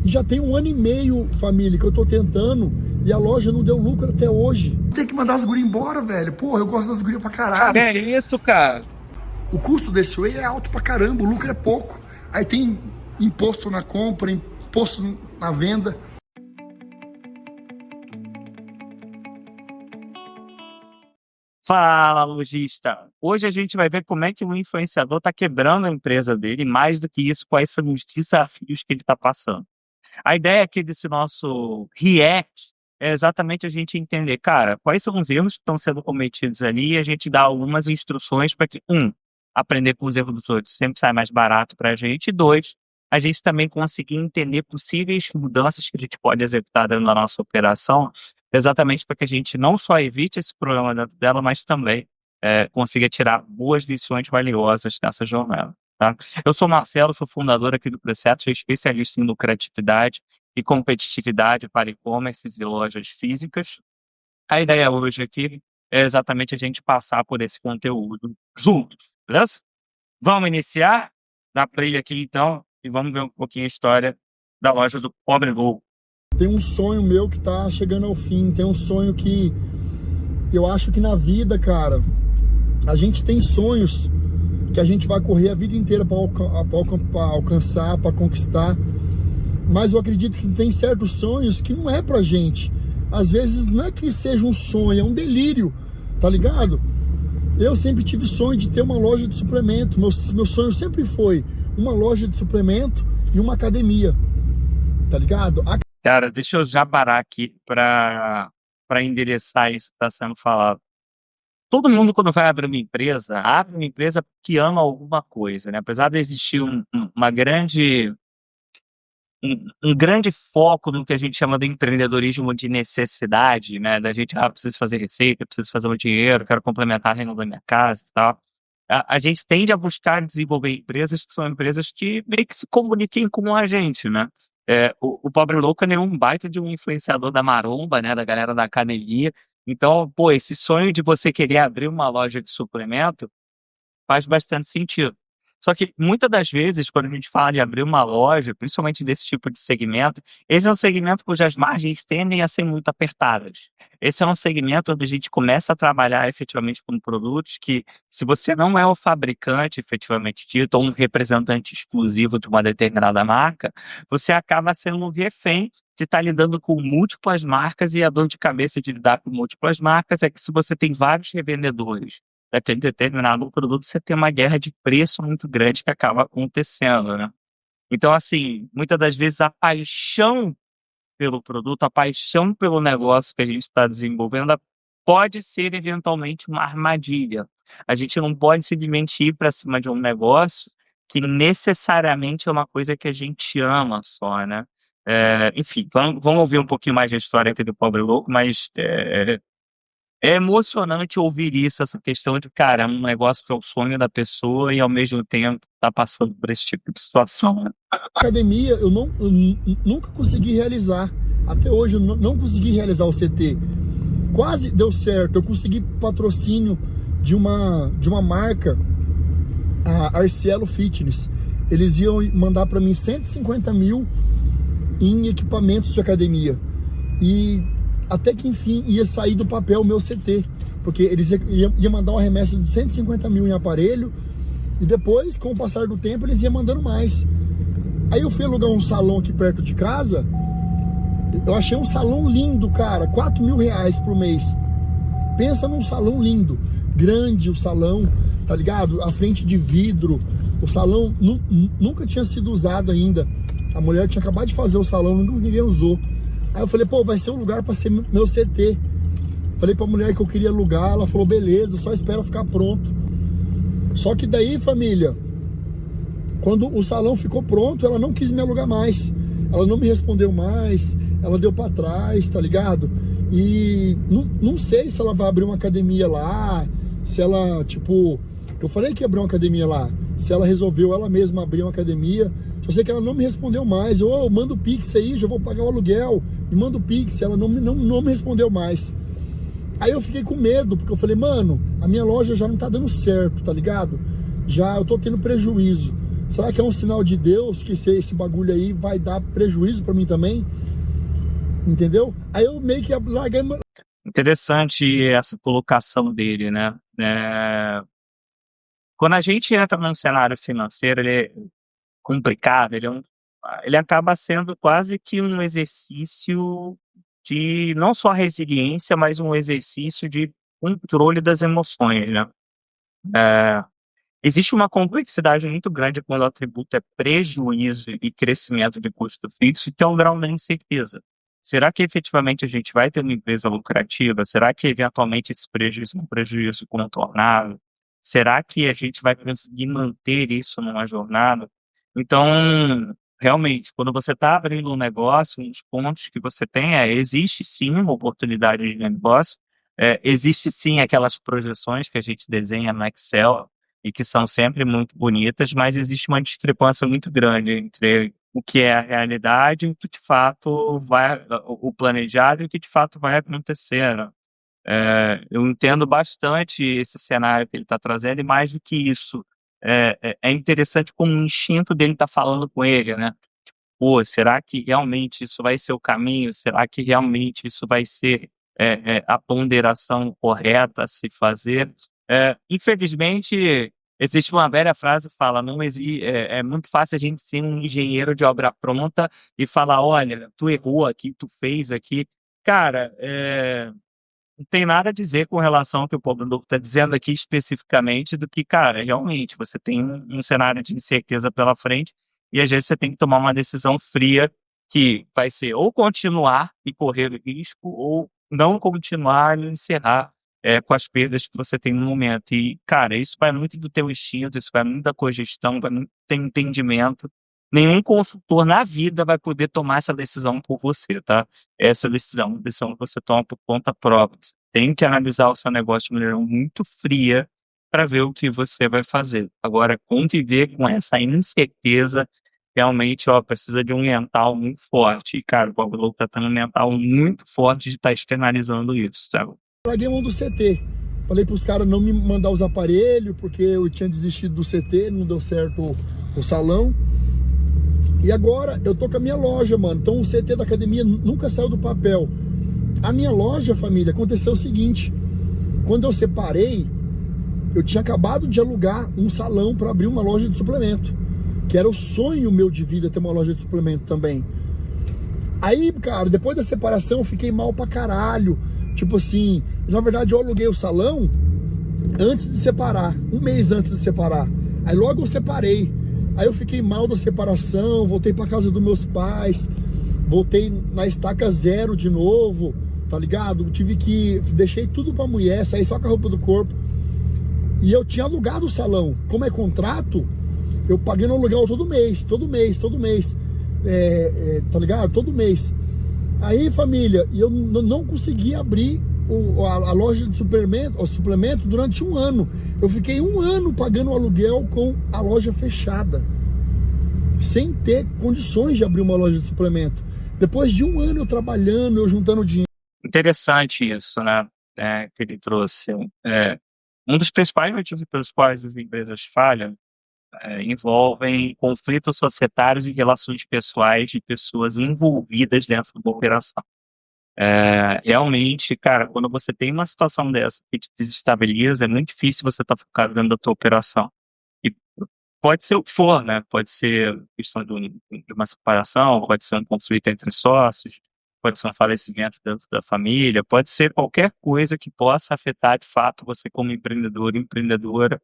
E já tem 1 ano e meio, família, que eu tô tentando e a loja não deu lucro até hoje. Tem que mandar as gurias embora, velho. Porra, eu gosto das gurias pra caralho. É isso, cara. O custo desse whey é alto pra caramba, o lucro é pouco. Aí tem imposto na compra, imposto na venda. Fala, lojista! Hoje a gente vai ver como é que o influenciador está quebrando a empresa dele, e mais do que isso, quais são os desafios que ele está passando. A ideia aqui desse nosso react é exatamente a gente entender, cara, quais são os erros que estão sendo cometidos ali e a gente dá algumas instruções para que, aprender com os erros dos outros sempre sai mais barato para a gente, e dois, a gente também conseguir entender possíveis mudanças que a gente pode executar dentro da nossa operação, exatamente para que a gente não só evite esse problema dentro dela, mas também consiga tirar boas lições valiosas dessa jornada. Tá? Eu sou Marcelo, sou fundador aqui do Preceto, sou especialista em lucratividade e competitividade para e-commerces e lojas físicas. A ideia hoje aqui é exatamente a gente passar por esse conteúdo juntos, beleza? Vamos iniciar? Dá play aqui então e vamos ver um pouquinho a história da loja do Pobre Louco. Tem um sonho meu que tá chegando ao fim, tem um sonho que eu acho que na vida, cara, a gente tem sonhos que a gente vai correr a vida inteira para alcançar, para conquistar, mas eu acredito que tem certos sonhos que não é pra gente. Às vezes não é que seja um sonho, é um delírio, tá ligado? Eu sempre tive sonho de ter uma loja de suplemento, meu sonho sempre foi uma loja de suplemento e uma academia, tá ligado? Cara, deixa eu já parar aqui para endereçar isso que está sendo falado. Todo mundo, quando vai abrir uma empresa, abre uma empresa porque ama alguma coisa, né? Apesar de existir um grande foco no que a gente chama de empreendedorismo de necessidade, né? Da gente, preciso fazer receita, preciso fazer um dinheiro, quero complementar a renda da minha casa e tal. A gente tende a buscar desenvolver empresas que são empresas que meio que se comuniquem com a gente, né? O Pobre Louco é nenhum baita de um influenciador da maromba, né? Da galera da academia. Então, pô, esse sonho de você querer abrir uma loja de suplemento faz bastante sentido. Só que muitas das vezes, quando a gente fala de abrir uma loja, principalmente desse tipo de segmento, esse é um segmento cujas margens tendem a ser muito apertadas. Esse é um segmento onde a gente começa a trabalhar efetivamente com produtos que, se você não é o fabricante efetivamente dito, ou um representante exclusivo de uma determinada marca, você acaba sendo um refém de estar lidando com múltiplas marcas, e a dor de cabeça de lidar com múltiplas marcas é que, se você tem vários revendedores daquele determinado produto, você tem uma guerra de preço muito grande que acaba acontecendo, né? Então, assim, muitas das vezes a paixão pelo produto, a paixão pelo negócio que a gente está desenvolvendo pode ser eventualmente uma armadilha. A gente não pode simplesmente ir para cima de um negócio que necessariamente é uma coisa que a gente ama só, né? Enfim, vamos ouvir um pouquinho mais da história aqui do Pobre Louco, mas é emocionante ouvir isso, essa questão de, cara, um negócio que é o sonho da pessoa e ao mesmo tempo tá passando por esse tipo de situação, né? Academia eu nunca consegui realizar. Até hoje eu não consegui realizar o CT. Quase deu certo, eu consegui patrocínio de uma marca, a Arcielo Fitness. Eles iam mandar para mim 150 mil em equipamentos de academia. E até que enfim ia sair do papel o meu CT, porque eles iam mandar uma remessa de 150 mil em aparelho, e depois, com o passar do tempo, eles iam mandando mais. Aí eu fui alugar um salão aqui perto de casa, eu achei um salão lindo, cara, 4 mil reais por mês. Pensa num salão lindo, grande o salão, tá ligado? A frente de vidro, o salão nunca tinha sido usado ainda, a mulher tinha acabado de fazer o salão, ninguém usou. Aí eu falei, pô, vai ser um lugar para ser meu CT. Falei pra mulher que eu queria alugar, ela falou, beleza, só espera ficar pronto. Só que daí, família, quando o salão ficou pronto, ela não quis me alugar mais. Ela não me respondeu mais, ela deu pra trás, tá ligado? E não sei se ela vai abrir uma academia lá, se ela, tipo, eu falei que ia abrir uma academia lá, se ela resolveu ela mesma abrir uma academia. Só sei que ela não me respondeu mais. Eu mando o Pix aí, já vou pagar o aluguel, me manda o Pix. Ela não me respondeu mais. Aí eu fiquei com medo, porque eu falei, mano, a minha loja já não tá dando certo, tá ligado? Já eu tô tendo prejuízo. Será que é um sinal de Deus que esse bagulho aí vai dar prejuízo para mim também? Entendeu? Aí eu meio que larguei. Interessante essa colocação dele, né? Quando a gente entra num cenário financeiro, ele é complicado, ele acaba sendo quase que um exercício de não só resiliência, mas um exercício de controle das emoções, né? Eh, Existe uma complexidade muito grande quando o atributo é prejuízo e crescimento de custo fixo, que é o grau da incerteza. Será que efetivamente a gente vai ter uma empresa lucrativa? Será que eventualmente esse prejuízo é um prejuízo contornável? Será que a gente vai conseguir manter isso numa jornada? Então, realmente, quando você está abrindo um negócio, um dos pontos que você tem existe sim uma oportunidade de negócio, existe sim aquelas projeções que a gente desenha no Excel, e que são sempre muito bonitas, mas existe uma discrepância muito grande entre o que é a realidade e o que de fato o planejado e o que de fato vai acontecer, né? Eu entendo bastante esse cenário que ele está trazendo e mais do que isso, é interessante como o instinto dele está falando com ele, né? Pô, será que realmente isso vai ser o caminho? Será que realmente isso vai ser a ponderação correta a se fazer? Infelizmente, existe uma velha frase que fala, é muito fácil a gente ser um engenheiro de obra pronta e falar, olha, tu errou aqui, tu fez aqui. Cara, não tem nada a dizer com relação ao que o Pablo está dizendo aqui especificamente do que, cara, realmente, você tem um cenário de incerteza pela frente e às vezes você tem que tomar uma decisão fria que vai ser ou continuar e correr o risco ou não continuar e encerrar com as perdas que você tem no momento. E, cara, isso vai muito do teu instinto, isso vai muito da cogestão, vai muito do teu entendimento. Nenhum consultor na vida vai poder tomar essa decisão por você, tá? Essa decisão, uma decisão que você toma por conta própria. Você tem que analisar o seu negócio de maneira muito fria para ver o que você vai fazer. Agora, conviver com essa incerteza, realmente, precisa de um mental muito forte. E, cara, o Pablo está tendo um mental muito forte de estar externalizando isso, sabe? Larguei mão do CT. Falei para os caras não me mandar os aparelhos, porque eu tinha desistido do CT, não deu certo o salão. E agora eu tô com a minha loja, mano. Então o CT da academia nunca saiu do papel. A minha loja, família, aconteceu o seguinte. Quando eu separei, eu tinha acabado de alugar um salão para abrir uma loja de suplemento. Que era o sonho meu de vida, ter uma loja de suplemento também. Aí, cara, depois da separação eu fiquei mal pra caralho. Tipo assim, na verdade eu aluguei o salão antes de separar. Um mês antes de separar. Aí logo eu separei. Aí eu fiquei mal da separação, voltei pra casa dos meus pais, voltei na estaca zero de novo, tá ligado? Deixei tudo pra mulher, saí só com a roupa do corpo. E eu tinha alugado o salão. Como é contrato, eu paguei no aluguel todo mês, tá ligado? Todo mês. Aí, família, eu não consegui abrir a loja de suplemento durante um ano. Eu fiquei um ano pagando o aluguel com a loja fechada, sem ter condições de abrir uma loja de suplemento. Depois de um ano eu trabalhando, eu juntando dinheiro. Interessante isso, né? Que ele trouxe. Um dos principais motivos pelos quais as empresas falham envolvem conflitos societários e relações pessoais de pessoas envolvidas dentro da operação. Realmente, cara, quando você tem uma situação dessa que te desestabiliza, é muito difícil você estar focado dentro da tua operação. E pode ser o que for, né? Pode ser questão de uma separação, pode ser um conflito entre sócios, pode ser um falecimento dentro da família, pode ser qualquer coisa que possa afetar de fato você como empreendedor, empreendedora.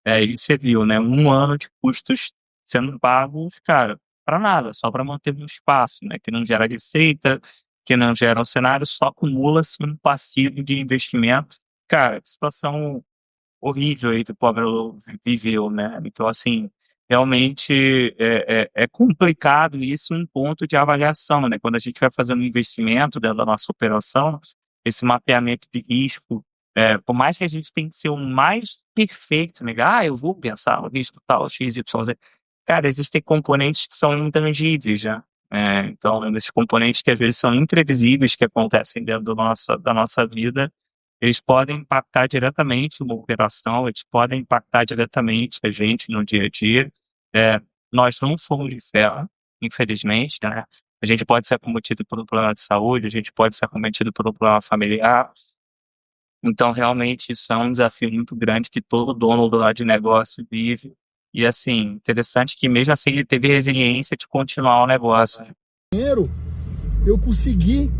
E você viu, né? Um ano de custos sendo pagos, cara, para nada, só para manter um espaço, né? Que não gera receita, que não gera um cenário, só acumula-se um passivo de investimento. Cara, que situação horrível aí que o pobre viveu, né? Então, assim, realmente é complicado isso em ponto de avaliação, né? Quando a gente vai fazendo um investimento dentro da nossa operação, esse mapeamento de risco, por mais que a gente tenha que ser o mais perfeito, né? Eu vou pensar no risco tal, X, Y, Z. Cara, existem componentes que são intangíveis, já. Então, esses componentes que às vezes são imprevisíveis, que acontecem dentro da nossa vida, eles podem impactar diretamente uma operação, eles podem impactar diretamente a gente no dia a dia. nós não somos de ferro, infelizmente, né? A gente pode ser acometido por um problema de saúde, a gente pode ser acometido por um problema familiar. Então, realmente, isso é um desafio muito grande que todo dono do lado de negócio vive. E, assim, interessante que mesmo assim ele teve resiliência de continuar o negócio. Dinheiro, eu consegui.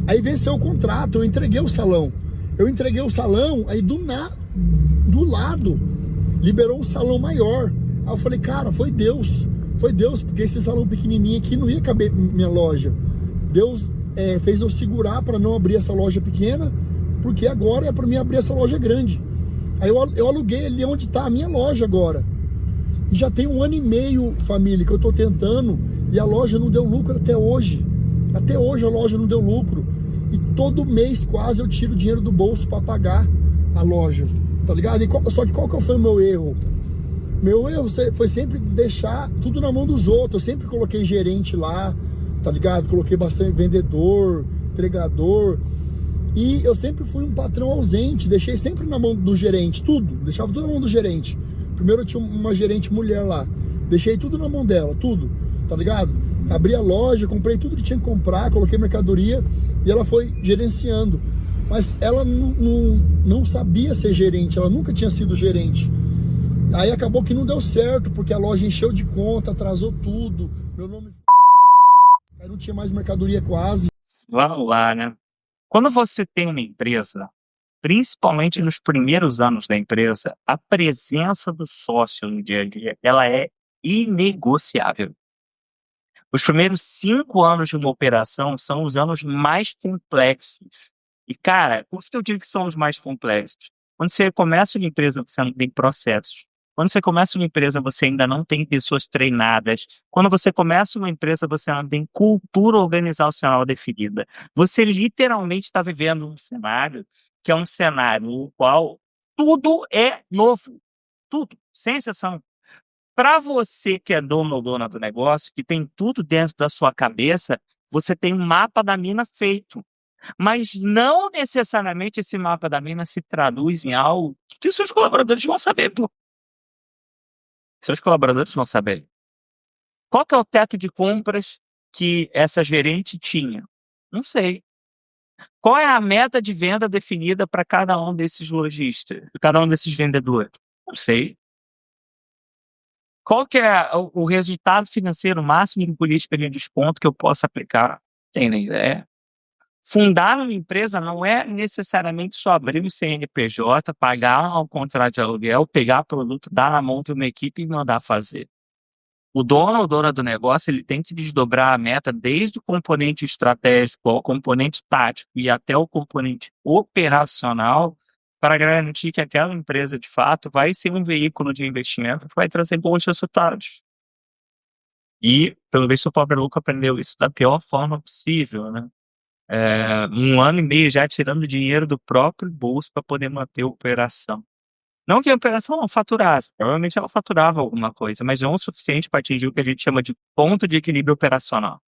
Aí venceu o contrato, eu entreguei o salão. Aí do lado, liberou um salão maior. Aí eu falei, cara, foi Deus, porque esse salão pequenininho aqui não ia caber minha loja. Deus fez eu segurar para não abrir essa loja pequena, porque agora é para mim abrir essa loja grande. Aí eu aluguei ali onde está a minha loja agora. E já tem 1 ano e meio, família, que eu tô tentando, e a loja não deu lucro até hoje. Até hoje a loja não deu lucro. E todo mês quase eu tiro dinheiro do bolso para pagar a loja, tá ligado? Só que qual que foi o meu erro? Meu erro foi sempre deixar tudo na mão dos outros. Eu sempre coloquei gerente lá, tá ligado? Coloquei bastante vendedor, entregador. E eu sempre fui um patrão ausente. Deixei sempre na mão do gerente, tudo. Deixava tudo na mão do gerente. Primeiro eu tinha uma gerente mulher lá. Deixei tudo na mão dela, tudo, tá ligado? Abri a loja, comprei tudo que tinha que comprar, coloquei mercadoria e ela foi gerenciando. Mas ela não sabia ser gerente, ela nunca tinha sido gerente. Aí acabou que não deu certo, porque a loja encheu de conta, atrasou tudo. Meu nome... Aí não tinha mais mercadoria quase. Vamos lá, né? Quando você tem uma empresa, principalmente nos primeiros anos da empresa, a presença do sócio no dia a dia, ela é inegociável. Os primeiros 5 anos de uma operação são os anos mais complexos. E, cara, por que eu digo que são os mais complexos? Quando você começa uma empresa, você não tem processos. Quando você começa uma empresa, você ainda não tem pessoas treinadas. Quando você começa uma empresa, você não tem cultura organizacional definida. Você literalmente está vivendo um cenário que é um cenário no qual tudo é novo. Tudo, sem exceção. Para você que é dono ou dona do negócio, que tem tudo dentro da sua cabeça, você tem um mapa da mina feito. Mas não necessariamente esse mapa da mina se traduz em algo que os seus colaboradores vão saber, pô. Seus colaboradores vão saber. Qual que é o teto de compras que essa gerente tinha? Não sei. Qual é a meta de venda definida para cada um desses lojistas, cada um desses vendedores? Não sei. Qual que é o resultado financeiro máximo de política de desconto que eu possa aplicar? Tenho nem ideia. Fundar uma empresa não é necessariamente só abrir o CNPJ, pagar um contrato de aluguel, pegar produto, dar na mão de uma equipe e mandar fazer. O dono ou dona do negócio, ele tem que desdobrar a meta desde o componente estratégico ao componente tático e até o componente operacional para garantir que aquela empresa, de fato, vai ser um veículo de investimento que vai trazer bons resultados. E, pelo visto, o Pobre Louco aprendeu isso da pior forma possível, né? 1 ano e meio já tirando dinheiro do próprio bolso para poder manter a operação. Não que a operação não faturasse, provavelmente ela faturava alguma coisa, mas não o suficiente para atingir o que a gente chama de ponto de equilíbrio operacional.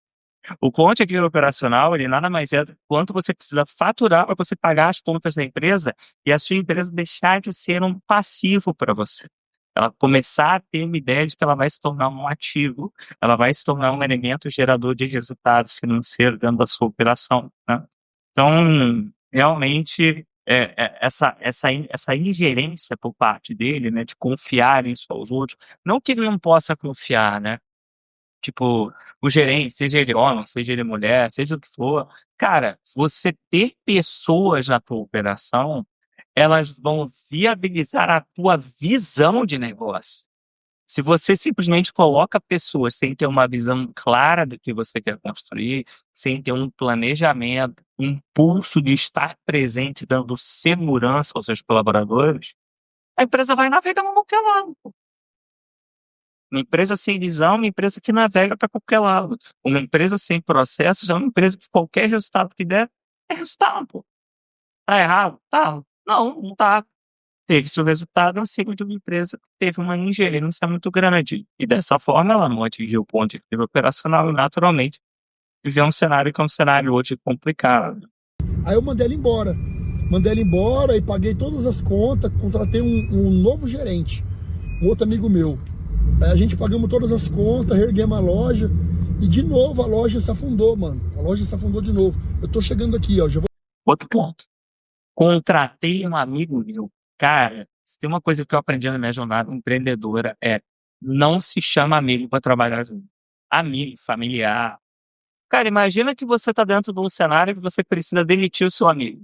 O ponto de equilíbrio operacional, ele nada mais é do que quanto você precisa faturar para você pagar as contas da empresa e a sua empresa deixar de ser um passivo para você. Ela começar a ter uma ideia de que ela vai se tornar um ativo, ela vai se tornar um elemento gerador de resultado financeiro dentro da sua operação, né? Então, realmente, essa ingerência por parte dele, né, de confiar nisso aos outros, não que ele não possa confiar, né? Tipo, o gerente, seja ele homem, seja ele mulher, seja o que for, cara, você ter pessoas na tua operação, elas vão viabilizar a tua visão de negócio. Se você simplesmente coloca pessoas sem ter uma visão clara do que você quer construir, sem ter um planejamento, um impulso de estar presente, dando segurança aos seus colaboradores, a empresa vai navegar para qualquer lado. Uma empresa sem visão é uma empresa que navega para qualquer lado. Uma empresa sem processos é uma empresa que qualquer resultado que der, é resultado, pô. Tá errado? Tá. Não tá. Teve seu resultado em cima de uma empresa que teve uma ingerência muito grande. E dessa forma ela não atingiu o ponto de equilíbrio operacional e naturalmente viveu um cenário que é um cenário hoje complicado. Aí eu mandei ela embora. E paguei todas as contas, contratei um novo gerente, um outro amigo meu. Aí a gente pagamos todas as contas, reerguemos a loja e de novo a loja se afundou, mano. A loja se afundou de novo. Eu tô chegando aqui, ó. Já vou... Outro ponto. Contratei um amigo meu. Cara, se tem uma coisa que eu aprendi na minha jornada empreendedora é não se chama amigo para trabalhar junto. Amigo, familiar. Cara, imagina que você tá dentro de um cenário que você precisa demitir o seu amigo.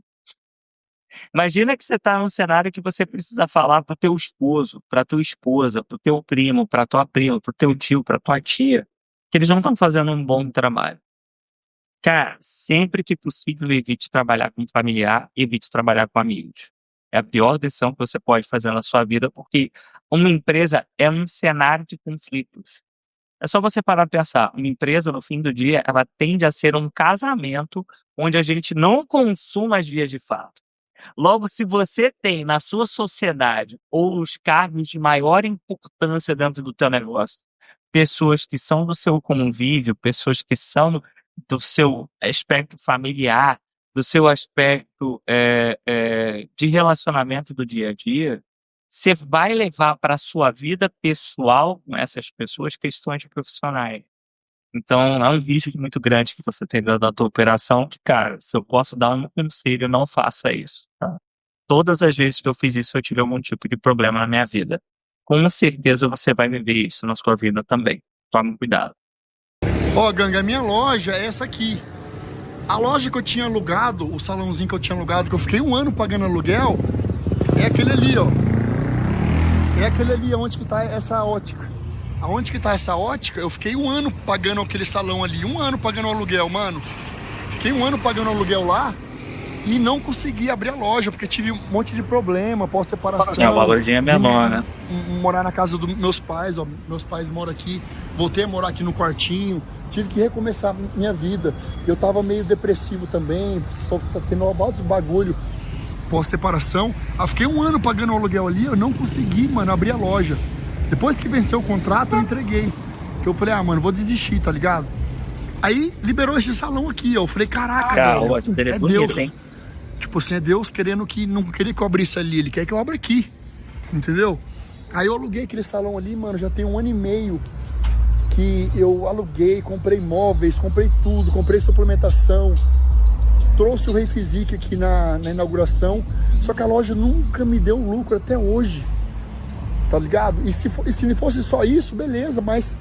Imagina que você tá num cenário que você precisa falar pro teu esposo, pra tua esposa, pro teu primo, pra tua prima, pro teu tio, pra tua tia, que eles não estão fazendo um bom trabalho. Cara, sempre que possível, evite trabalhar com familiar, evite trabalhar com amigos. É a pior decisão que você pode fazer na sua vida, porque uma empresa é um cenário de conflitos. É só você parar pra pensar, uma empresa, no fim do dia, ela tende a ser um casamento onde a gente não consuma as vias de fato. Logo, se você tem na sua sociedade ou nos cargos de maior importância dentro do teu negócio, pessoas que são do seu convívio, pessoas que são do seu aspecto familiar, do seu aspecto de relacionamento do dia a dia, você vai levar para a sua vida pessoal com essas pessoas questões profissionais. Então, é um risco muito grande que você tem dentro da tua operação, que, cara, se eu posso dar um conselho, não faça isso, tá? Todas as vezes que eu fiz isso, eu tive algum tipo de problema na minha vida. Com certeza você vai viver isso na sua vida também. Tome cuidado. Ó, Ganga, a minha loja é essa aqui. A loja que eu tinha alugado, o salãozinho que eu tinha alugado, que eu fiquei 1 ano pagando aluguel, é aquele ali, ó. É aquele ali onde que tá essa ótica. Aonde que tá essa ótica, eu fiquei 1 ano pagando aquele salão ali. 1 ano pagando aluguel, mano. Fiquei 1 ano pagando aluguel lá e não consegui abrir a loja, porque tive um monte de problema, pós-separação. O valorzinho é menor, né? Morar na casa dos meus pais, ó. Meus pais moram aqui. Voltei a morar aqui no quartinho. Tive que recomeçar minha vida. Eu tava meio depressivo também, só tendo vários bagulho pós-separação. Eu fiquei 1 ano pagando aluguel ali, eu não consegui, mano, abrir a loja. Depois que venceu o contrato, eu entreguei. Que eu falei, ah, mano, vou desistir, tá ligado? Aí liberou esse salão aqui, ó. Eu falei, caraca, velho, é Deus. Hein? Tipo assim, é Deus querendo que, não queria que eu abrisse ali, Ele quer que eu abra aqui, entendeu? Aí eu aluguei aquele salão ali, mano, já tem 1 ano e meio que eu aluguei, comprei móveis, comprei tudo, comprei suplementação, trouxe o Rei Physique aqui na inauguração, só que a loja nunca me deu lucro até hoje, tá ligado? E se não fosse só isso, beleza, mas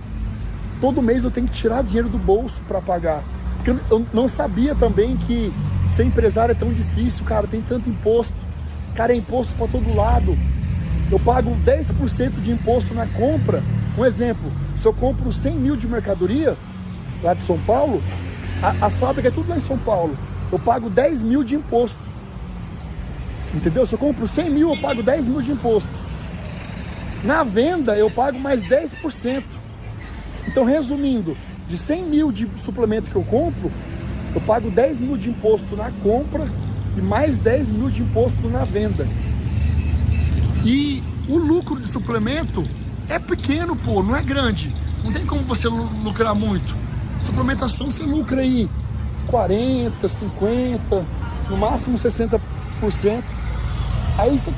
todo mês eu tenho que tirar dinheiro do bolso para pagar, porque eu não sabia também que ser empresário é tão difícil, cara, tem tanto imposto, cara, é imposto para todo lado. Eu pago 10% de imposto na compra. Um exemplo, se eu compro 100 mil de mercadoria lá de São Paulo, as fábricas é tudo lá em São Paulo, eu pago 10 mil de imposto, entendeu? Se eu compro 100 mil, eu pago 10 mil de imposto. Na venda, eu pago mais 10%. Então, resumindo, de 100 mil de suplemento que eu compro, eu pago 10 mil de imposto na compra e mais 10 mil de imposto na venda. E o lucro de suplemento é pequeno, pô, não é grande. Não tem como você lucrar muito. Suplementação você lucra aí 40, 50, no máximo 60%. Aí você...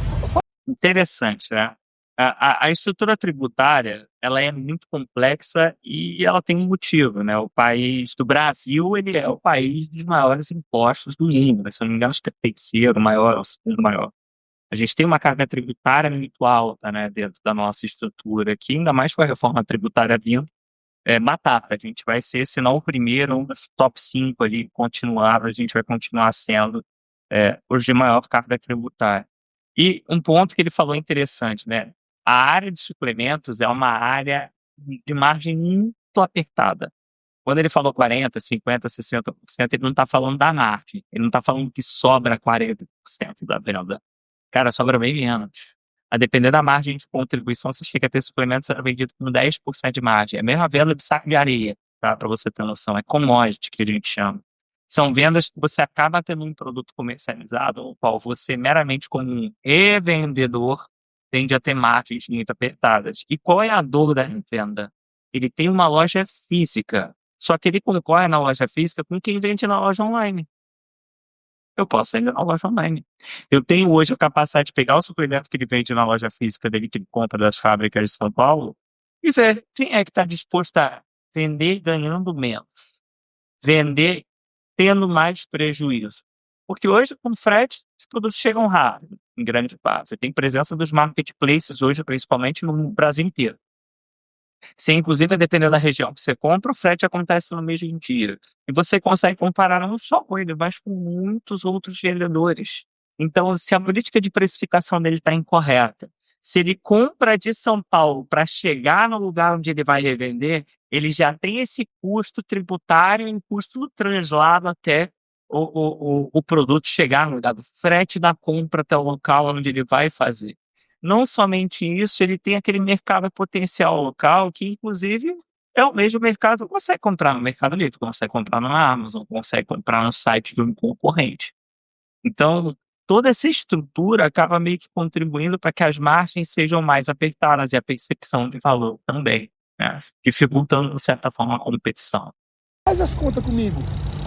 Interessante, né? A estrutura tributária, ela é muito complexa e ela tem um motivo, né? O país do Brasil, ele é o país dos maiores impostos do mundo, né? Se eu não me engano, acho que é o terceiro maior, ou o segundo maior. A gente tem uma carga tributária muito alta, né, dentro da nossa estrutura aqui, ainda mais com a reforma tributária vindo, batata. A gente vai ser, se não o primeiro, um dos top 5 ali, continuar, a gente vai continuar sendo os de maior carga tributária. E um ponto que ele falou interessante, né? A área de suplementos é uma área de margem muito apertada. Quando ele falou 40, 50, 60%, ele não está falando da margem, ele não está falando que sobra 40% da venda. Cara, sobra bem menos. A depender da margem de contribuição, você chega a ter suplementos sendo vendido com 10% de margem. É a mesma venda de saco de areia, tá? Para você ter noção. É commodity que a gente chama. São vendas que você acaba tendo um produto comercializado, o qual você, meramente como um revendedor, tende a ter margens muito apertadas. E qual é a dor da revenda? Ele tem uma loja física, só que ele concorre na loja física com quem vende na loja online. Eu posso vender na loja online. Eu tenho hoje a capacidade de pegar o suplemento que ele vende na loja física dele, que ele compra das fábricas de São Paulo, e ver quem é que está disposto a vender ganhando menos, vender tendo mais prejuízo. Porque hoje, com frete, os produtos chegam rápido, em grande parte. Você tem presença dos marketplaces hoje, principalmente no Brasil inteiro. Você, inclusive, dependendo da região que você compra, o frete acontece no mesmo dia. E você consegue comparar não só com ele, mas com muitos outros vendedores. Então, se a política de precificação dele está incorreta, se ele compra de São Paulo para chegar no lugar onde ele vai revender, ele já tem esse custo tributário e um custo do translado até o produto chegar no lugar, do frete da compra até o local onde ele vai fazer. Não somente isso, ele tem aquele mercado potencial local que, inclusive, é o mesmo mercado que consegue comprar no Mercado Livre, consegue comprar na Amazon, consegue comprar no site de um concorrente. Então, toda essa estrutura acaba meio que contribuindo para que as margens sejam mais apertadas e a percepção de valor também, né? Dificultando, de certa forma, a competição. Faz as contas comigo.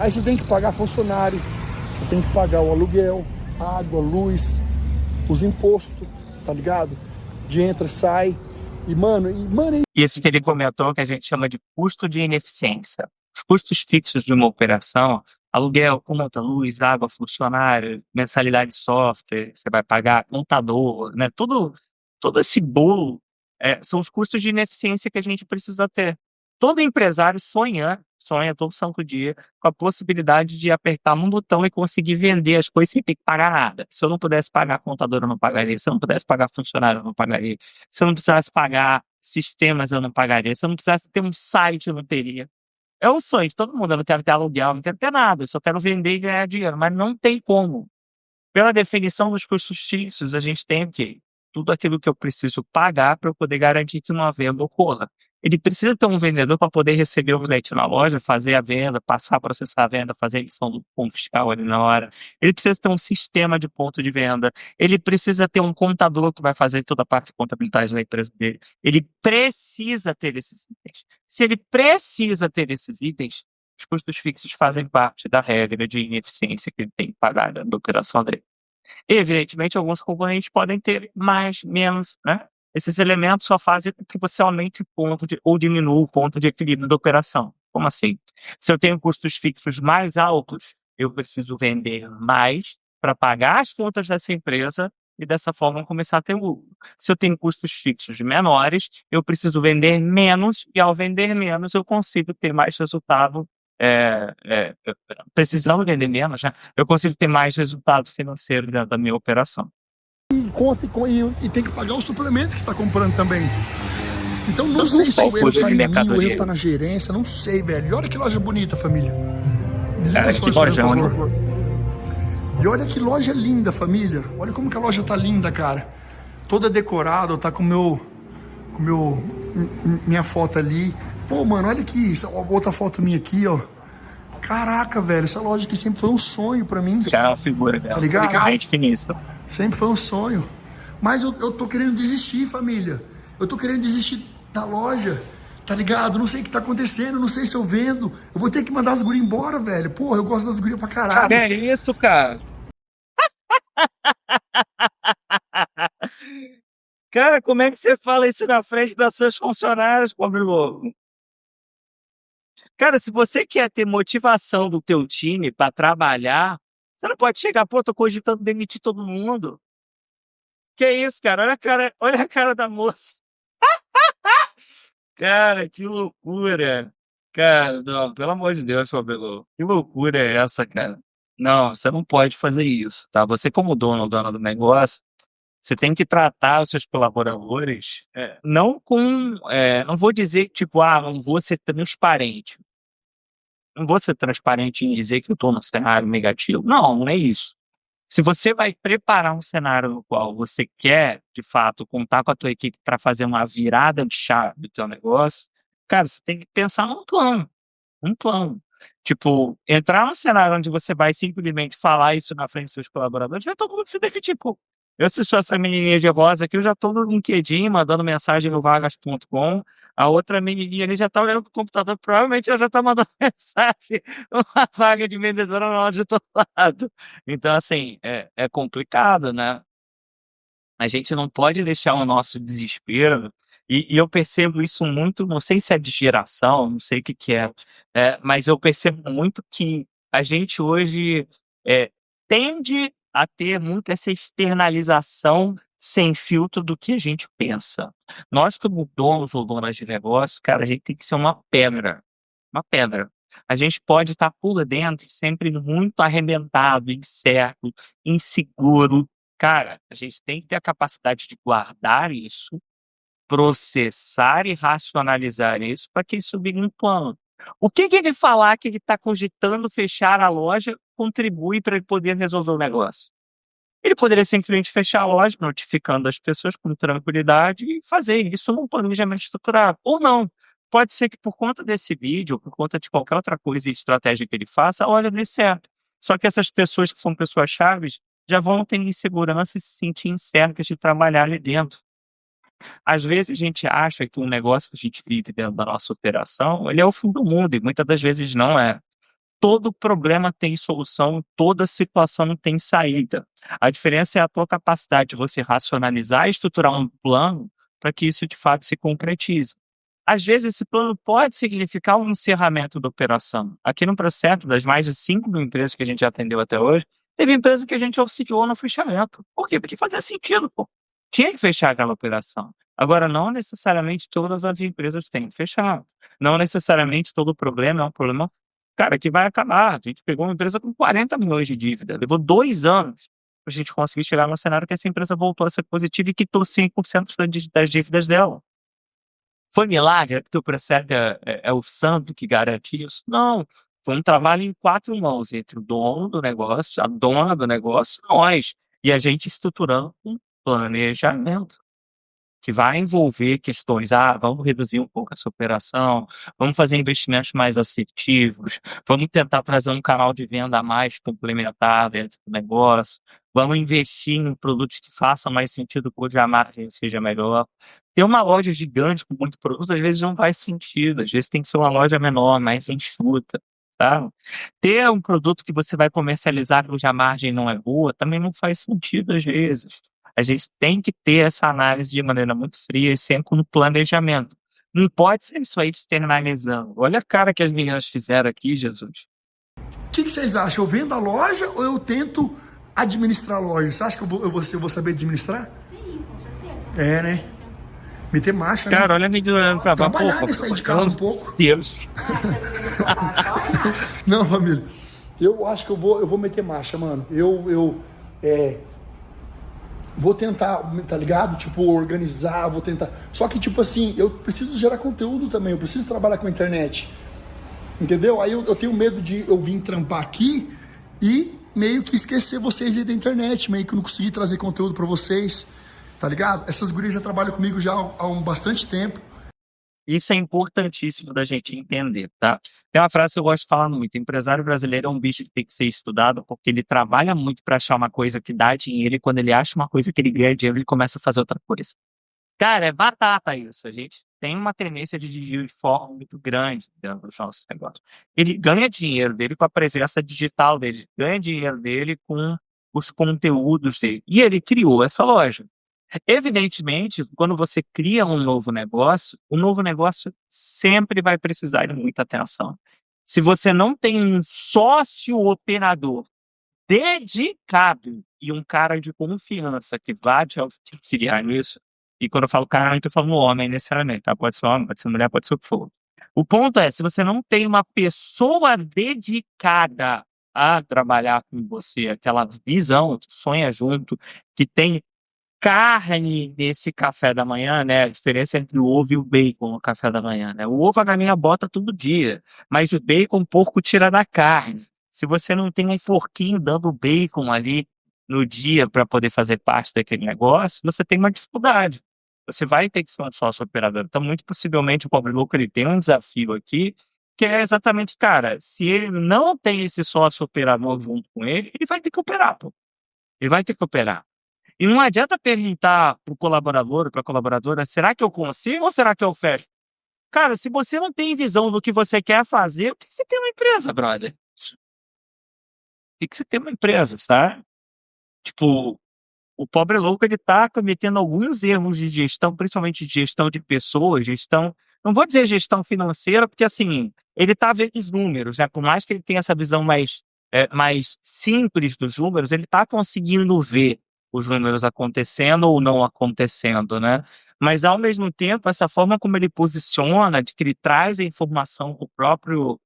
Aí você tem que pagar funcionário, você tem que pagar o aluguel, água, luz, os impostos, tá ligado? De entra, sai. E, mano, Isso que ele comentou que a gente chama de custo de ineficiência. Os custos fixos de uma operação, aluguel, conta, luz, água, funcionário, mensalidade de software, você vai pagar, contador, né? Todo esse bolo são os custos de ineficiência que a gente precisa ter. Todo empresário sonha todo santo dia com a possibilidade de apertar um botão e conseguir vender as coisas sem ter que pagar nada. Se eu não pudesse pagar contador, eu não pagaria. Se eu não pudesse pagar funcionário, eu não pagaria. Se eu não precisasse pagar sistemas, eu não pagaria. Se eu não precisasse ter um site, eu não teria. É o sonho de todo mundo. Eu não quero ter aluguel, eu não quero ter nada. Eu só quero vender e ganhar dinheiro. Mas não tem como. Pela definição dos custos fixos, a gente tem o quê? Tudo aquilo que eu preciso pagar para eu poder garantir que uma venda ocorra. Ele precisa ter um vendedor para poder receber o cliente na loja, fazer a venda, passar a processar a venda, fazer a emissão do ponto fiscal ali na hora. Ele precisa ter um sistema de ponto de venda. Ele precisa ter um contador que vai fazer toda a parte de contabilidade da empresa dele. Ele precisa ter esses itens. Se ele precisa ter esses itens, os custos fixos fazem parte da regra de ineficiência que ele tem que pagar da operação dele. Evidentemente, alguns concorrentes podem ter mais, menos, né? Esses elementos só fazem com que você aumente o ponto ou diminua o ponto de equilíbrio da operação. Como assim? Se eu tenho custos fixos mais altos, eu preciso vender mais para pagar as contas dessa empresa e dessa forma começar a ter lucro. Se eu tenho custos fixos menores, eu preciso vender menos e ao vender menos eu consigo ter mais resultado precisando vender menos, né? Eu consigo ter mais resultado financeiro dentro da minha operação. E tem que pagar o suplemento que você está comprando também. Então não Eu sei se o erro fujo tá de em mim, o mercadoria. erro tá na gerência, não sei, velho. E olha que loja bonita, família. Desliga Cara, o som, que loja, por né? favor. E olha que loja linda, família. Olha como que a loja tá linda, cara. Toda decorada, tá com minha foto ali. Pô, mano, olha aqui, outra foto minha aqui, ó. Caraca, velho, essa loja aqui sempre foi um sonho pra mim. Esse cara é uma figura dela. Tá ligado? Gente finíssima. Sempre foi um sonho. Mas eu tô querendo desistir, família. Eu tô querendo desistir da loja. Tá ligado? Não sei o que tá acontecendo, não sei se eu vendo. Eu vou ter que mandar as gurias embora, velho. Porra, eu gosto das gurias pra caralho. Que é isso, cara? Cara, como é que você fala isso na frente das seus funcionários, pobre louco? Cara, se você quer ter motivação do teu time para trabalhar, você não pode chegar, pô, tô cogitando demitir todo mundo. Que isso, cara? Olha a cara da moça. Cara, que loucura. Cara, não, pelo amor de Deus, Fabelo. Que loucura é essa, cara? Não, você não pode fazer isso, tá? Você como dono ou dona do negócio, você tem que tratar os seus colaboradores não vou dizer tipo, não vou ser transparente. Não vou ser transparente em dizer que eu estou num cenário negativo. Não, não é isso. Se você vai preparar um cenário no qual você quer, de fato, contar com a tua equipe para fazer uma virada de chave do teu negócio, cara, você tem que pensar num plano. Um plano. Tipo, entrar num cenário onde você vai simplesmente falar isso na frente dos seus colaboradores, vai todo mundo se demitir, pô. Eu, se sou essa menininha de rosa aqui, eu já tô no LinkedIn, mandando mensagem no vagas.com. A outra menininha ali já tá olhando pro computador, provavelmente ela já tá mandando mensagem numa vaga de vendedora na loja do outro lado. Então, assim, é complicado, né? A gente não pode deixar o nosso desespero E eu percebo isso muito, não sei se é de geração, não sei o que que é, mas eu percebo muito que a gente hoje tende a ter muito essa externalização sem filtro do que a gente pensa. Nós, como donos ou donas de negócio, cara, a gente tem que ser uma pedra. Uma pedra. A gente pode estar por dentro sempre muito arrebentado, incerto, inseguro. Cara, a gente tem que ter a capacidade de guardar isso, processar e racionalizar isso para que isso vire um plano. O que que ele falar que ele está cogitando fechar a loja contribui para ele poder resolver o negócio? Ele poderia simplesmente fechar a loja, notificando as pessoas com tranquilidade e fazer isso num planejamento estruturado. Ou não. Pode ser que por conta desse vídeo, ou por conta de qualquer outra coisa e estratégia que ele faça, a loja dê certo. Só que essas pessoas que são pessoas chaves já vão ter insegurança e se sentir incertas de trabalhar ali dentro. Às vezes a gente acha que um negócio que a gente vive dentro da nossa operação, ele é o fim do mundo, e muitas das vezes não é. Todo problema tem solução, toda situação tem saída. A diferença é a tua capacidade de você racionalizar e estruturar um plano para que isso de fato se concretize. Às vezes esse plano pode significar um encerramento da operação. Aqui no processo das mais de 5.000 empresas que a gente já atendeu até hoje, teve empresa que a gente auxiliou no fechamento. Por quê? Porque fazia sentido, pô. Tinha que fechar aquela operação. Agora, não necessariamente todas as empresas têm que fechar. Não necessariamente todo problema é um problema, cara, que vai acabar. A gente pegou uma empresa com 40 milhões de dívida. Levou 2 anos para a gente conseguir chegar no cenário que essa empresa voltou a ser positiva e quitou 5% das dívidas dela. Foi milagre? Porque o processo é o santo que garante isso? Não. Foi um trabalho em 4 mãos, entre o dono do negócio, a dona do negócio, nós. E a gente estruturando um planejamento que vai envolver questões, vamos reduzir um pouco essa operação, vamos fazer investimentos mais assertivos, vamos tentar trazer um canal de venda mais complementar dentro do negócio, vamos investir em produtos que façam mais sentido, cuja a margem seja melhor. Ter uma loja gigante com muito produto, às vezes não faz sentido, às vezes tem que ser uma loja menor, mais enxuta, tá? Ter um produto que você vai comercializar cuja margem não é boa, também não faz sentido às vezes. A gente tem que ter essa análise de maneira muito fria e sempre no planejamento. Não pode ser isso aí de externalizando. Olha a cara que as meninas fizeram aqui, Jesus. O que vocês acham? Eu vendo a loja ou eu tento administrar a loja? Você acha que eu vou saber administrar? Sim, com certeza. É, né? Meter marcha, né? Cara, olha a menina olhando pra baixo. Trabalhar nesse aí de casa um pouco. Deus. Não, família. Eu acho que eu vou meter marcha, mano. Vou tentar, tá ligado? Tipo, organizar, vou tentar. Só que, tipo assim, eu preciso gerar conteúdo também, eu preciso trabalhar com a internet. Entendeu? Aí eu tenho medo de eu vir trampar aqui e meio que esquecer vocês aí da internet, meio que não conseguir trazer conteúdo pra vocês, tá ligado? Essas gurias já trabalham comigo já há bastante tempo. Isso é importantíssimo da gente entender, tá? Tem uma frase que eu gosto de falar muito: empresário brasileiro é um bicho que tem que ser estudado porque ele trabalha muito para achar uma coisa que dá dinheiro e quando ele acha uma coisa que ele ganha dinheiro, ele começa a fazer outra coisa. Cara, é batata isso. A gente tem uma tendência de desvio de foco muito grande dentro dos nossos negócios. Ele ganha dinheiro dele com a presença digital dele, ganha dinheiro dele com os conteúdos dele. E ele criou essa loja. Evidentemente, quando você cria um novo negócio, o novo negócio sempre vai precisar de muita atenção. Se você não tem um sócio operador dedicado e um cara de confiança que vai te auxiliar nisso, e quando eu falo cara, eu estou falando homem necessariamente, tá? Pode ser homem, pode ser mulher, pode ser o que for. O ponto é, se você não tem uma pessoa dedicada a trabalhar com você, aquela visão, que sonha junto, que tem carne nesse café da manhã, né? A diferença entre o ovo e o bacon no café da manhã, né? O ovo a galinha bota todo dia, mas o bacon o porco tira da carne. Se você não tem um porquinho dando bacon ali no dia para poder fazer parte daquele negócio, você tem uma dificuldade. Você vai ter que ser um sócio operador. Então, muito possivelmente, o Pobre Louco ele tem um desafio aqui, que é exatamente, cara, se ele não tem esse sócio operador junto com ele vai ter que operar, pô. Ele vai ter que operar. E não adianta perguntar para o colaborador, para a colaboradora, será que eu consigo ou será que eu fecho? Cara, se você não tem visão do que você quer fazer, por que você tem uma empresa, brother? Tem que você ter uma empresa, tá? Tipo, o pobre louco, ele tá cometendo alguns erros de gestão, principalmente de gestão de pessoas, gestão, não vou dizer gestão financeira, porque assim, ele tá vendo os números, né? Por mais que ele tenha essa visão mais simples dos números, ele tá conseguindo ver os números acontecendo ou não acontecendo, né? Mas ao mesmo tempo, essa forma como ele posiciona, de que ele traz a informação pro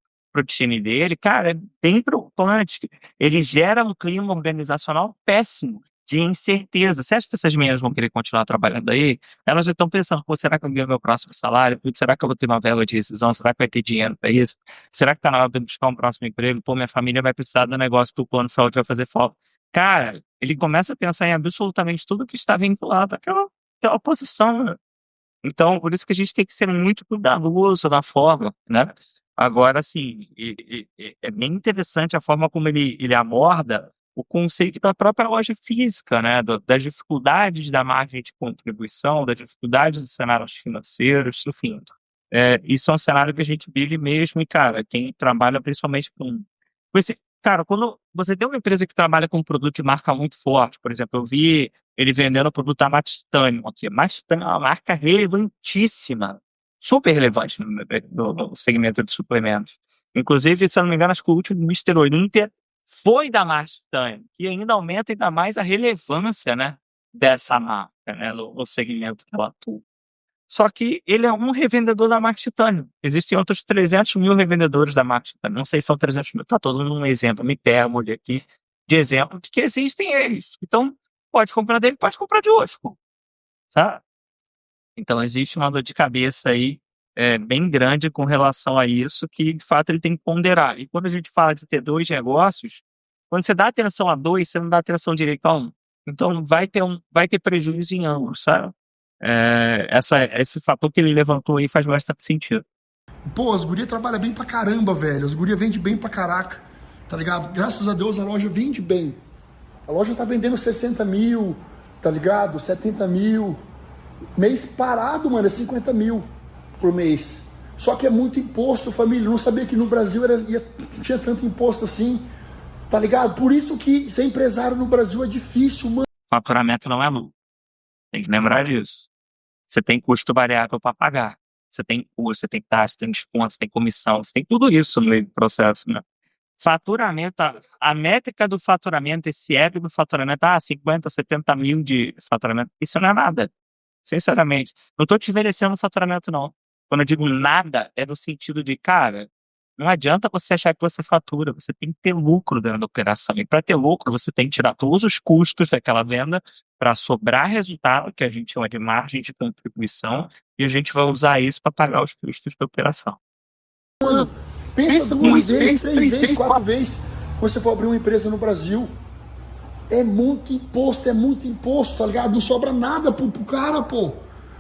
time dele, cara, é bem preocupante. Ele gera um clima organizacional péssimo, de incerteza. Você acha que essas meninas vão querer continuar trabalhando aí? Elas já estão pensando, pô, será que eu ganho meu próximo salário? Putz, será que eu vou ter uma verba de rescisão? Será que vai ter dinheiro para isso? Será que tá na hora de eu buscar um próximo emprego? Pô, minha família vai precisar do negócio que o plano de saúde vai fazer falta. Cara, ele começa a pensar em absolutamente tudo que está vinculado àquela posição, né? Então, por isso que a gente tem que ser muito cuidadoso na forma, né? Agora, assim, é bem interessante a forma como ele aborda o conceito da própria loja física, né? Das dificuldades da margem de contribuição, das dificuldades dos cenários financeiros, enfim. Isso é um cenário que a gente vive mesmo e, cara, quem trabalha principalmente com esse... Cara, quando você tem uma empresa que trabalha com um produto de marca muito forte, por exemplo, eu vi ele vendendo o produto da Max Titanium aqui. Max Titanium é uma marca relevantíssima, super relevante no segmento de suplementos. Inclusive, se eu não me engano, acho que o último Mr. Olympia foi da Max Titanium, que ainda aumenta ainda mais a relevância, né, dessa marca, né, no segmento que ela atua. Só que ele é um revendedor da Max Titanium. Existem outros 300 mil revendedores da Max Titanium. Não sei se são 300 mil, tá todo mundo um exemplo, me permo aqui de exemplo de que existem eles. Então, pode comprar dele, pode comprar de outro, pô, sabe? Então, existe uma dor de cabeça aí bem grande com relação a isso, que de fato ele tem que ponderar. E quando a gente fala de ter dois negócios, quando você dá atenção a dois, você não dá atenção direito a um. Então, vai ter prejuízo em ambos, sabe? Esse fator que ele levantou aí faz bastante sentido. Pô, as gurias trabalham bem pra caramba, velho. As gurias vendem bem pra caraca, tá ligado? Graças a Deus a loja vende bem. A loja tá vendendo 60 mil, tá ligado? 70 mil. Mês parado, mano, é 50 mil por mês. Só que é muito imposto, família. Eu não sabia que no Brasil tinha tanto imposto assim, tá ligado? Por isso que ser empresário no Brasil é difícil, mano. Faturamento não é lucro. Tem que lembrar disso. Você tem custo variável para pagar. Você tem custo, você tem taxa, você tem desconto, você tem comissão, você tem tudo isso no meio do processo, né? Faturamento, a métrica do faturamento, esse app do faturamento, 50, 70 mil de faturamento, isso não é nada. Sinceramente. Não estou te merecendo faturamento, não. Quando eu digo nada, é no sentido de, cara, não adianta você achar que você fatura, você tem que ter lucro dentro da operação. E para ter lucro, você tem que tirar todos os custos daquela venda para sobrar resultado, que a gente chama de margem de contribuição, e a gente vai usar isso para pagar os custos da operação. Mano, pensa 2 vezes, 3 vezes, 4 vezes quando você for abrir uma empresa no Brasil. É muito imposto, tá ligado? Não sobra nada pro cara, pô.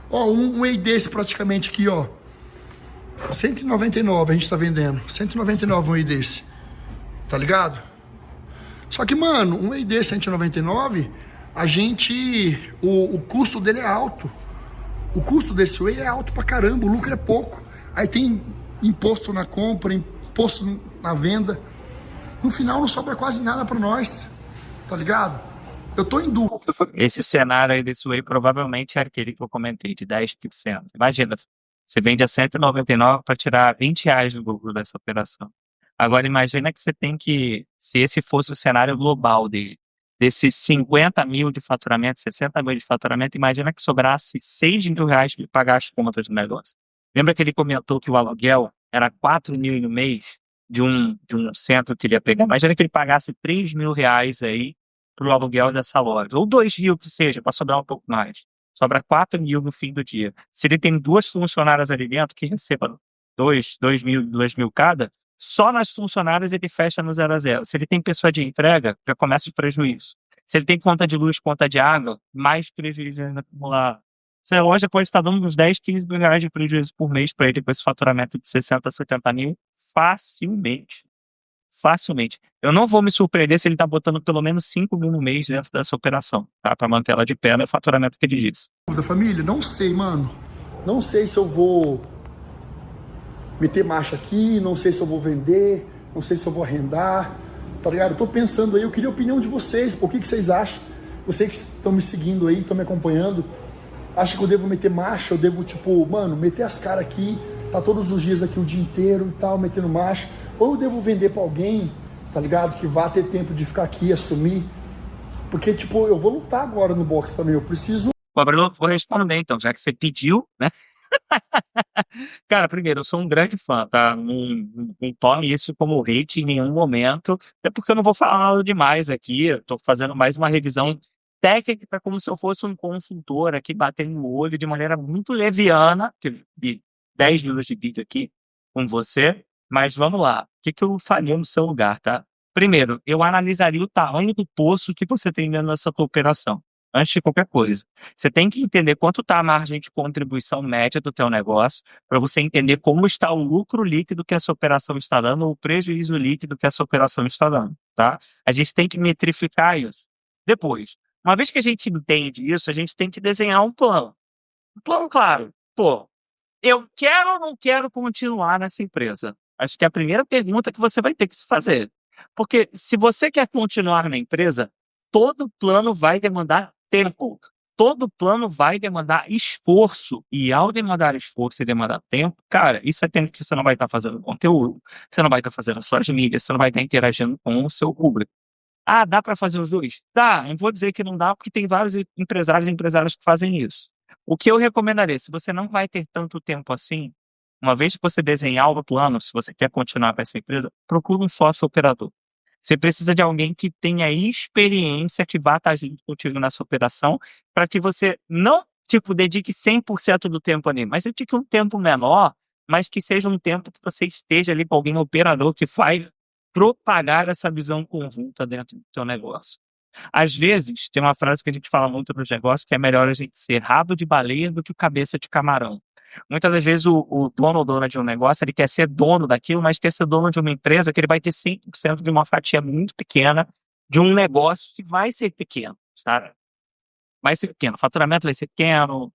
Ó, um whey desse praticamente aqui, ó. 199 a gente tá vendendo. 199 um whey desse. Tá ligado? Só que, mano, um whey desse 199, o custo dele é alto. O custo desse whey é alto pra caramba, o lucro é pouco. Aí tem imposto na compra, imposto na venda. No final não sobra quase nada pra nós. Tá ligado? Eu tô em dúvida. Esse cenário aí desse whey provavelmente é aquele que eu comentei, de 10%. Imagina, você vende a 199 para tirar R$20 do lucro dessa operação. Agora imagina que você tem que, se esse fosse o cenário global desses 50 mil de faturamento, 60 mil de faturamento, imagina que sobrasse R$6 mil para pagar as contas do negócio. Lembra que ele comentou que o aluguel era 4 mil no mês? De um centro que ele ia pegar. Imagina que ele pagasse R$3 mil aí pro aluguel dessa loja. Ou 2 mil que seja, para sobrar um pouco mais. Sobra 4 mil no fim do dia. Se ele tem 2 funcionárias ali dentro que recebam 2 mil cada, só nas funcionárias ele fecha no 0 a 0. Se ele tem pessoa de entrega, já começa o prejuízo. Se ele tem conta de luz, conta de água, mais prejuízo ainda acumulado. Essa loja pode estar dando uns 10, 15 mil reais de prejuízo por mês para ele com esse faturamento de 60, 70 mil facilmente. Facilmente. Eu não vou me surpreender se ele está botando pelo menos 5 mil no mês dentro dessa operação, tá? Para manter ela de pé no faturamento que ele disse. Da família, não sei, mano. Não sei se eu vou meter marcha aqui, não sei se eu vou vender, não sei se eu vou arrendar, tá ligado? Eu tô pensando aí, eu queria a opinião de vocês, o que vocês acham? Vocês que estão me seguindo aí, estão me acompanhando, acha que eu devo meter marcha, eu devo, tipo, mano, meter as caras aqui, tá todos os dias aqui o dia inteiro e tal, metendo marcha, ou eu devo vender pra alguém, tá ligado? Que vá ter tempo de ficar aqui, assumir, porque, tipo, eu vou lutar agora no boxe também, eu preciso. Bom, Bruno, vou responder então, já que você pediu, né? Cara, primeiro, eu sou um grande fã, tá? Não tome isso como hate em nenhum momento, até porque eu não vou falar nada demais aqui, eu tô fazendo mais uma revisão técnica, como se eu fosse um consultor aqui, batendo o olho de maneira muito leviana, de 10 minutos de vídeo aqui com você, mas vamos lá. O que eu faria no seu lugar, tá? Primeiro, eu analisaria o tamanho do poço que você tem dentro dessa tua operação, antes de qualquer coisa. Você tem que entender quanto está a margem de contribuição média do teu negócio, para você entender como está o lucro líquido que essa operação está dando, ou o prejuízo líquido que essa operação está dando, tá? A gente tem que metrificar isso. Depois, uma vez que a gente entende isso, a gente tem que desenhar um plano. Um plano claro. Pô, eu quero ou não quero continuar nessa empresa? Acho que é a primeira pergunta que você vai ter que se fazer. Porque se você quer continuar na empresa, todo plano vai demandar tempo. Todo plano vai demandar esforço. E ao demandar esforço e demandar tempo, cara, isso é tempo que você não vai estar fazendo conteúdo, você não vai estar fazendo as suas mídias, você não vai estar interagindo com o seu público. Ah, dá para fazer os dois? Dá, não vou dizer que não dá, porque tem vários empresários e empresárias que fazem isso. O que eu recomendaria, se você não vai ter tanto tempo assim, uma vez que você desenhar o plano, se você quer continuar com essa empresa, procura um sócio operador. Você precisa de alguém que tenha experiência, que vá estar junto contigo nessa operação, para que você não, tipo, dedique 100% do tempo ali, mas dedique um tempo menor, mas que seja um tempo que você esteja ali com alguém operador que vai propagar essa visão conjunta dentro do teu negócio. Às vezes, tem uma frase que a gente fala muito nos negócios, que é melhor a gente ser rabo de baleia do que cabeça de camarão. Muitas das vezes o dono ou dona de um negócio, ele quer ser dono daquilo, mas quer ser dono de uma empresa que ele vai ter 100% de uma fatia muito pequena de um negócio que vai ser pequeno, sabe? Vai ser pequeno, o faturamento vai ser pequeno,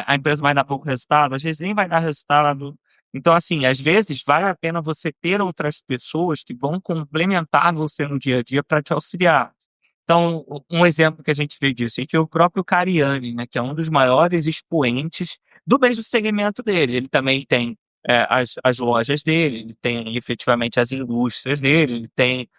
a empresa vai dar pouco resultado, às vezes nem vai dar resultado. Então, assim, às vezes vale a pena você ter outras pessoas que vão complementar você no dia a dia para te auxiliar. Então, um exemplo que a gente vê disso, a gente vê o próprio Cariani, né, que é um dos maiores expoentes do mesmo segmento dele. Ele também tem as lojas dele, ele tem efetivamente as indústrias dele, ele tem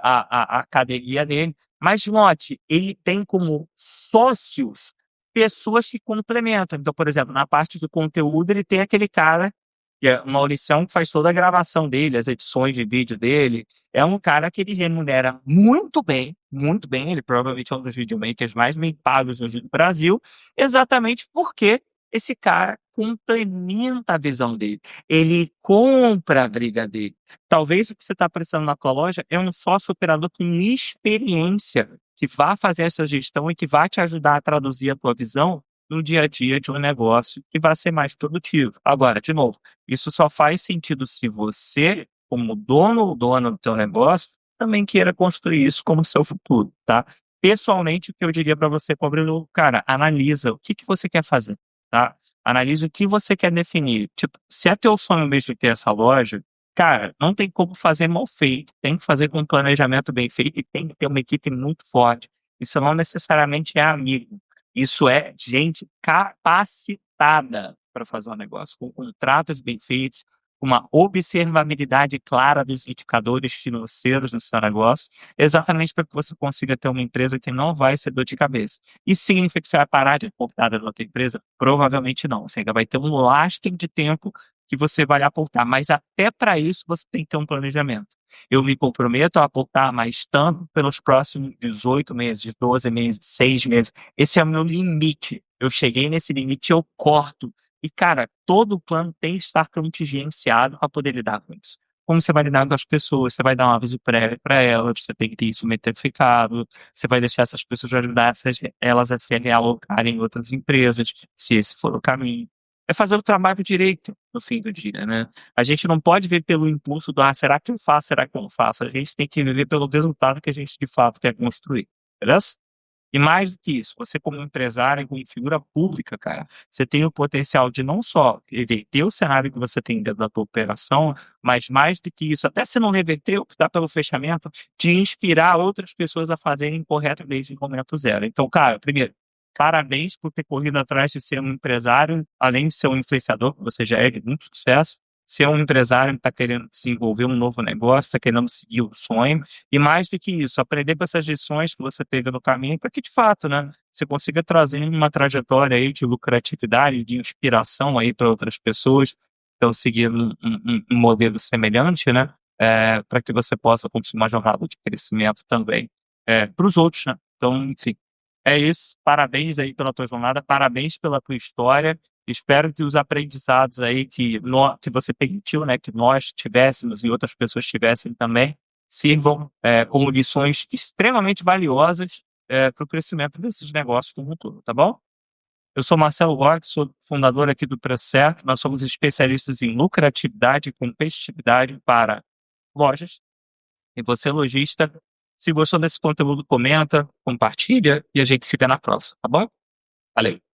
a academia dele. Mas note, ele tem como sócios pessoas que complementam. Então, por exemplo, na parte do conteúdo, ele tem aquele cara, que é o Mauricião, que faz toda a gravação dele, as edições de vídeo dele. É um cara que ele remunera muito bem, muito bem. Ele provavelmente é um dos videomakers mais bem pagos hoje do Brasil, exatamente porque esse cara complementa a visão dele. Ele compra a briga dele. Talvez o que você está precisando na tua loja é um sócio operador com experiência, que vá fazer essa gestão e que vá te ajudar a traduzir a tua visão no dia a dia de um negócio que vai ser mais produtivo. Agora, de novo, isso só faz sentido se você, como dono ou dona do teu negócio, também queira construir isso como seu futuro, tá? Pessoalmente, o que eu diria para você, pobre Lu, cara, analisa o que você quer fazer, tá? Analisa o que você quer definir. Tipo, se é teu sonho mesmo ter essa loja, cara, não tem como fazer mal feito, tem que fazer com um planejamento bem feito e tem que ter uma equipe muito forte. Isso não necessariamente é amigo. Isso é gente capacitada para fazer um negócio, com contratos bem feitos, com uma observabilidade clara dos indicadores financeiros no seu negócio, exatamente para que você consiga ter uma empresa que não vai ser dor de cabeça. Isso significa que você vai parar de aportar da outra empresa? Provavelmente não. Você ainda vai ter um lasting de tempo que você vai aportar, mas até para isso você tem que ter um planejamento. Eu me comprometo a aportar mais tanto pelos próximos 18 meses, 12 meses, 6 meses. Esse é o meu limite. Eu cheguei nesse limite, eu corto. E, cara, todo plano tem que estar contingenciado para poder lidar com isso. Como você vai lidar com as pessoas? Você vai dar um aviso prévio para elas, você tem que ter isso metrificado, você vai deixar essas pessoas ajudar elas a se realocarem em outras empresas, se esse for o caminho. É fazer o trabalho direito no fim do dia, né? A gente não pode ver pelo impulso do, será que eu faço, será que eu não faço? A gente tem que viver pelo resultado que a gente de fato quer construir, beleza? E mais do que isso, você como empresário, como figura pública, cara, você tem o potencial de não só reverter o cenário que você tem dentro da tua operação, mas mais do que isso, até se não reverter, optar pelo fechamento, de inspirar outras pessoas a fazerem corretamente em momento zero. Então, cara, primeiro, parabéns por ter corrido atrás de ser um empresário, além de ser um influenciador, que você já é de muito sucesso, ser um empresário que está querendo desenvolver um novo negócio, está querendo seguir o sonho, e mais do que isso, aprender com essas lições que você teve no caminho, para que de fato, né, você consiga trazer uma trajetória aí de lucratividade, de inspiração aí para outras pessoas que estão seguindo um modelo semelhante, né, para que você possa continuar uma jornada de crescimento também para os outros, né? Então, enfim, é isso. Parabéns aí pela tua jornada, parabéns pela tua história. Espero que os aprendizados aí que você permitiu, né, que nós tivéssemos e outras pessoas tivessem também, sirvam como lições extremamente valiosas para o crescimento desses negócios como um todo, tá bom? Eu sou Marcelo Roque, sou fundador aqui do Preço Certo. Nós somos especialistas em lucratividade e competitividade para lojas. E você, lojista, se gostou desse conteúdo, comenta, compartilha e a gente se vê na próxima, tá bom? Valeu!